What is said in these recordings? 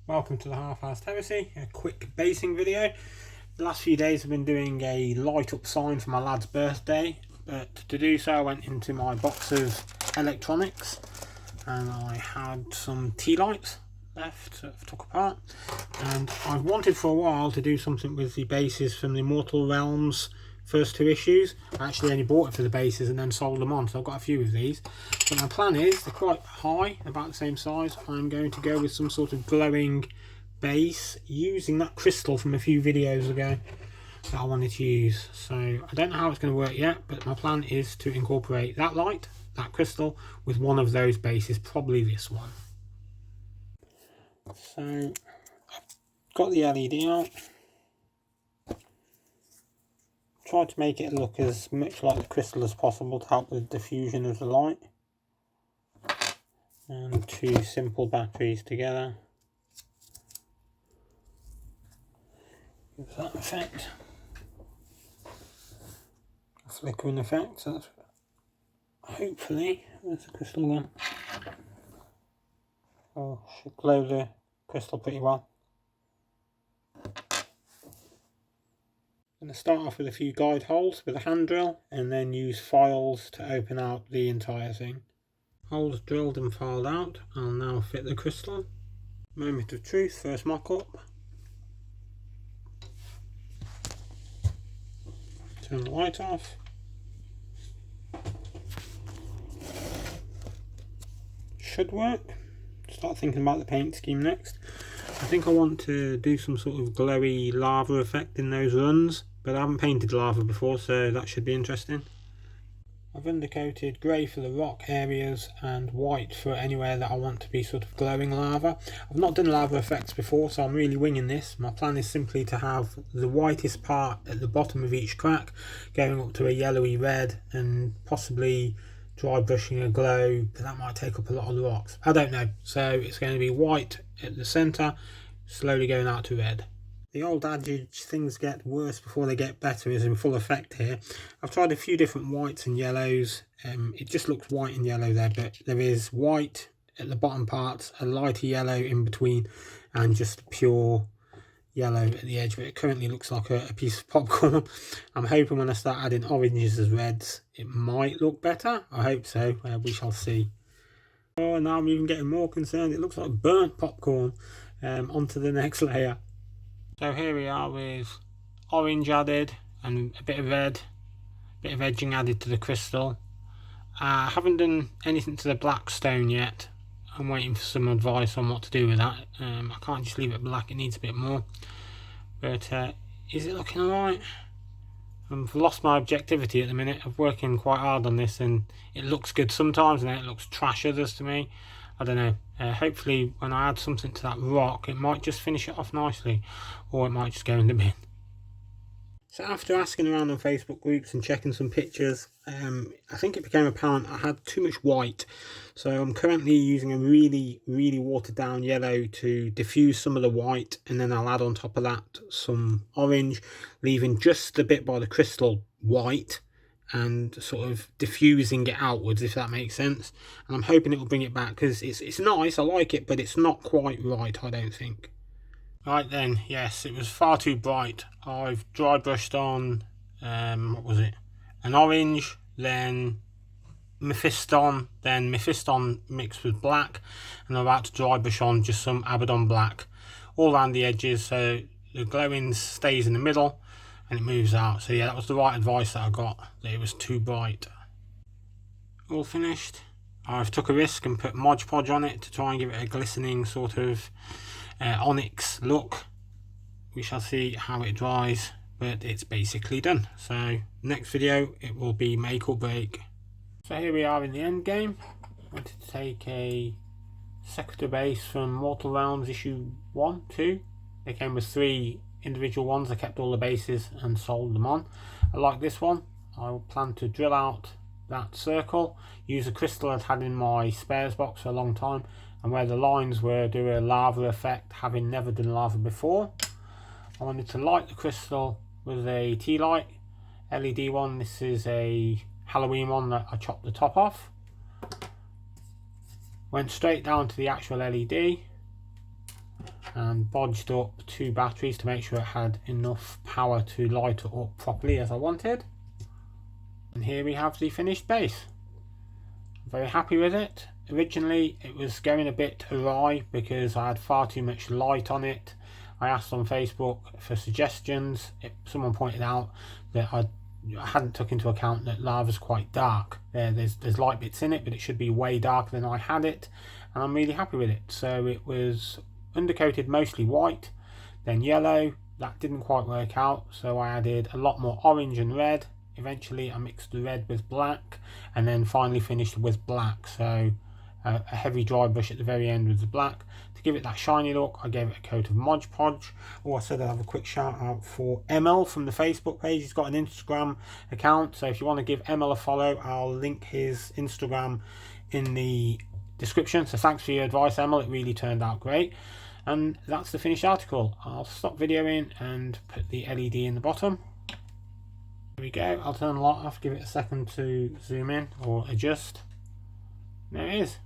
Welcome to the Half-House Heresy, a quick basing video. The last few days I've been doing a light up sign for my lad's birthday, but to do so I went into my box of electronics and I had some tea lights left that I took apart, and I've wanted for a while to do something with the bases from the Immortal Realms first two issues. I actually only bought it for the bases and then sold them on, so I've got a few of these. But my plan is, they're quite high, about the same size. I'm going to go with some sort of glowing base using that crystal from a few videos ago that I wanted to use. So I don't know how it's going to work yet, but my plan is to incorporate that light, that crystal, with one of those bases, probably this one. So I've got the LED out. Try to make it look as much like the crystal as possible to help with the diffusion of the light. And two simple batteries together. Gives that effect. A flickering effect. So that's hopefully, where's the crystal gone? Oh, should glow the crystal pretty well. I'm going to start off with a few guide holes with a hand drill and then use files to open out the entire thing. Holes drilled and filed out, I'll now fit the crystal. Moment of truth, first mock-up. Turn the light off. Should work. Start thinking about the paint scheme next. I think I want to do some sort of glowy lava effect in those runs, but I haven't painted lava before, so that should be interesting. I've undercoated grey for the rock areas and white for anywhere that I want to be sort of glowing lava. I've not done lava effects before, so I'm really winging this. My plan is simply to have the whitest part at the bottom of each crack going up to a yellowy red, and possibly dry brushing a glow, but that might take up a lot of the rocks. I don't know. So it's going to be white at the centre, slowly going out to red. The old adage, things get worse before they get better, is in full effect here. I've tried a few different whites and yellows. It just looks white and yellow there, but there is white at the bottom parts, a lighter yellow in between, and just pure yellow at the edge, but it currently looks like a piece of popcorn. I'm hoping when I start adding oranges as reds, it might look better. I hope so. We shall see. Oh, now I'm even getting more concerned. It looks like burnt popcorn. Onto the next layer. So here we are with orange added and a bit of red, bit of edging added to the crystal. I haven't done anything to the black stone yet. I'm waiting for some advice on what to do with that. I can't just leave it black, it needs a bit more. But is it looking alright? I've lost my objectivity at the minute. I'm working quite hard on this and it looks good sometimes and then it looks trash others to me. I don't know. Hopefully when I add something to that rock, it might just finish it off nicely, or it might just go in the bin. So after asking around on Facebook groups and checking some pictures, I think it became apparent I had too much white. So I'm currently using a really watered down yellow to diffuse some of the white, and then I'll add on top of that some orange, leaving just the bit by the crystal white and sort of diffusing it outwards, if that makes sense. And I'm hoping it will bring it back, because it's nice, I like it, but it's not quite right, I don't think. Right then, yes, it was far too bright. I've dry brushed on, what was it? An orange, then Mephiston, mixed with black, and I'm about to dry brush on just some Abaddon black all around the edges, so the glowing stays in the middle and it moves out. So yeah, that was the right advice that I got, that it was too bright. All finished. I've took a risk and put Mod Podge on it to try and give it a glistening sort of onyx look. We shall see how it dries, but it's basically done. So next video it will be make or break. So here we are in the end game. I wanted to take a sector base from Mortal Realms issue 1, 2. They came with 3 individual ones. I kept all the bases and sold them on. I like this one. I will plan to drill out that circle, use a crystal I'd had in my spares box for a long time, and where the lines were, do a lava effect, having never done lava before. I wanted to light the crystal with a tea light, LED one. This is a Halloween one that I chopped the top off. Went straight down to the actual LED, and bodged up 2 batteries to make sure it had enough power to light it up properly as I wanted. And here we have the finished base. I'm very happy with it. Originally it was going a bit awry because I had far too much light on it. I asked on Facebook for suggestions. Someone pointed out that I hadn't took into account that lava's quite dark. There's light bits in it, but it should be way darker than I had it, and I'm really happy with it. So it was undercoated mostly white, then yellow. That didn't quite work out, so I added a lot more orange and red. Eventually I mixed the red with black, and then finally finished with black. So a heavy dry brush at the very end with the black. To give it that shiny look, I gave it a coat of Mod Podge. Also, I'd have a quick shout out for ML from the Facebook page. He's got an Instagram account, so if you want to give ML a follow, I'll link his Instagram in the description. So thanks for your advice, ML, it really turned out great. And that's the finished article. I'll stop videoing and put the LED in the bottom. There we go. I'll turn the light off, give it a second to zoom in or adjust. There it is.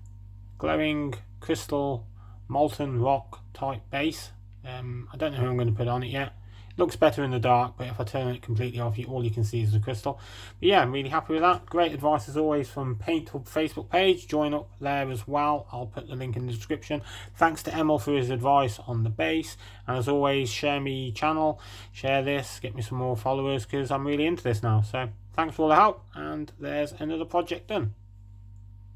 Glowing crystal molten rock type base. I don't know who I'm going to put on it yet. It looks better in the dark, but if I turn it completely off, all you can see is the crystal. But yeah, I'm really happy with that. Great advice as always from Paint Hub Facebook page. Join up there as well. I'll put the link in the description. Thanks to Emil for his advice on the base, and as always, share me channel, share this, get me some more followers, because I'm really into this now. So thanks for all the help, and there's another project done.